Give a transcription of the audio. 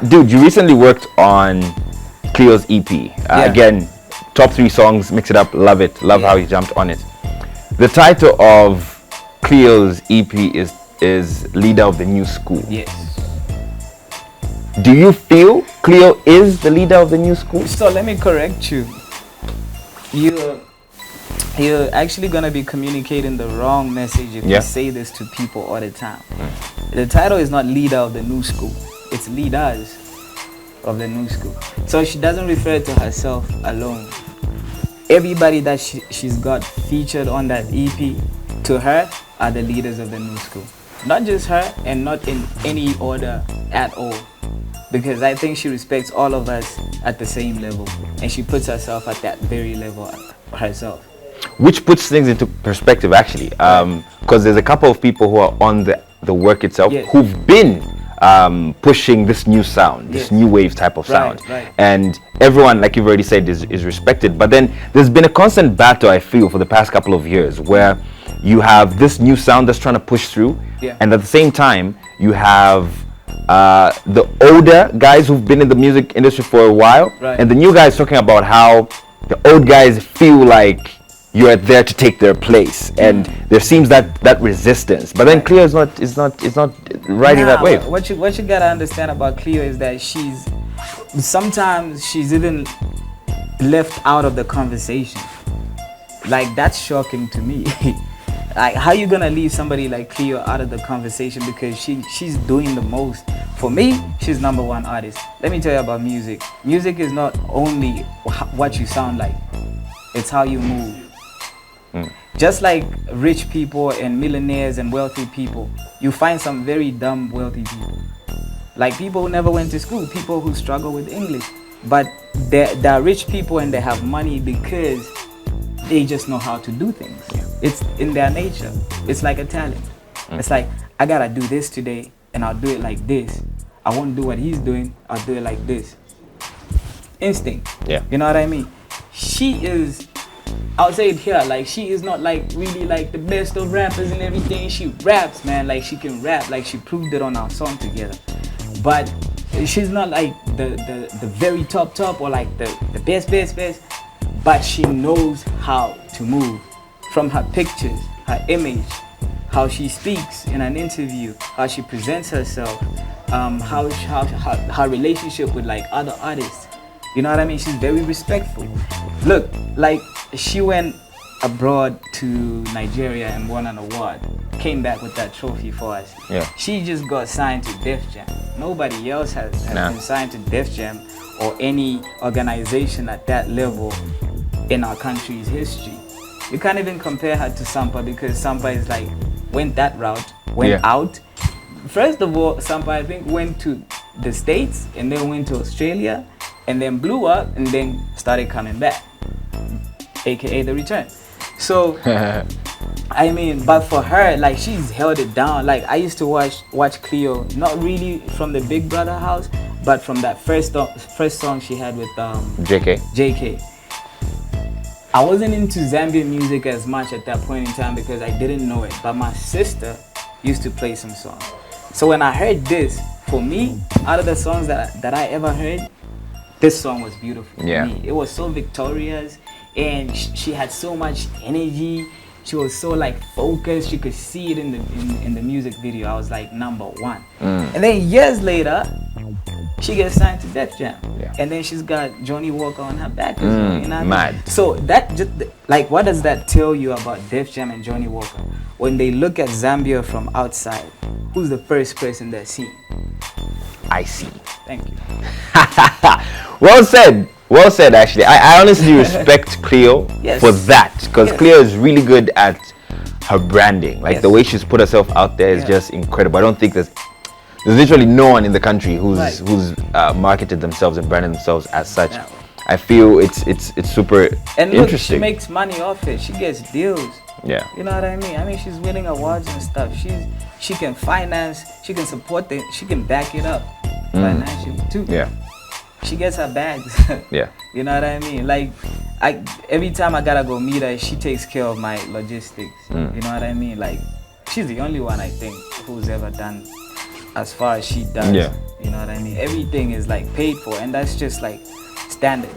Dude, you recently worked on Cleo's EP. Again, top 3 songs, mix it up, love it. Love how you jumped on it. The title of Cleo's EP is Leader of the New School. Yes. Do you feel Cleo is the leader of the new school? So let me correct you. You're actually gonna be communicating the wrong message if you say this to people all the time. The title is not Leader of the New School. It's Leaders of the New School. So she doesn't refer to herself alone. Everybody that she's got featured on that EP, to her, are the leaders of the new school. Not just her, and not in any order at all. Because I think she respects all of us at the same level, and she puts herself at that very level herself. Which puts things into perspective, actually, because there's a couple of people who are on the work itself who've been pushing this new sound, this new wave type of sound, and everyone, like you've already said, is respected. But then there's been a constant battle, I feel, for the past couple of years, where you have this new sound that's trying to push through, and at the same time you have the older guys who've been in the music industry for a while, and the new guys talking about how the old guys feel like you're there to take their place, and there seems that resistance. But then Cleo is not riding that wave. What you gotta understand about Cleo is that sometimes she's even left out of the conversation. Like, that's shocking to me. Like, how you gonna leave somebody like Cleo out of the conversation because she's doing the most? For me, she's #1 artist. Let me tell you about music. Music is not only what you sound like, it's how you move. Just like rich people and millionaires and wealthy people, you find some very dumb wealthy people. Like people who never went to school, people who struggle with English. But they're rich people and they have money because they just know how to do things. It's in their nature. It's like a talent. It's like, I gotta do this today and I'll do it like this. I won't do what he's doing, I'll do it like this. Instinct. You know what I mean? She is, I'll say it here, like she is not like really like the best of rappers and everything. She raps, man, like she can rap, like she proved it on our song together. But she's not like the very top or like the best, but she knows how to move. From her pictures, her image, how she speaks in an interview, how she presents herself, her relationship with like other artists. You know what I mean? She's very respectful. Look, like she went abroad to Nigeria and won an award. Came back with that trophy for us. She just got signed to Def Jam. Nobody else has been signed to Def Jam or any organization at that level in our country's history. You can't even compare her to Sampa because Sampa is like, went that route, went out. First of all, Sampa I think went to the States and then went to Australia and then blew up and then started coming back, aka The Return. So, I mean, but for her, like she's held it down. Like I used to watch Cleo, not really from the Big Brother house, but from that first song she had with JK. I wasn't into Zambian music as much at that point in time because I didn't know it, but my sister used to play some songs. So when I heard this, for me, out of the songs that I ever heard, this song was beautiful for me. It was so victorious and she had so much energy. She was so like focused. You could see it in the music video. I was like #1. And then years later, she gets signed to Def Jam, and then she's got Johnny Walker on her back. You know what I mean? So that just like, what does that tell you about Def Jam and Johnny Walker? When they look at Zambia from outside, who's the first person they're seeing? I see. Thank you. Well said. Actually, I honestly respect Cleo for that, because Cleo is really good at her branding. Like the way she's put herself out there is just incredible. I don't think there's literally no one in the country who's marketed themselves and branded themselves as such. I feel it's super and interesting. Look, she makes money off it. She gets deals. You know what I mean? I mean, she's winning awards and stuff. She can finance. She can support it. She can back it up financially too. She gets her bags. You know what I mean? Like, every time I gotta go meet her, she takes care of my logistics. You know what I mean? Like, she's the only one I think who's ever done as far as she does. Yeah. You know what I mean? Everything is like paid for, and that's just like standard.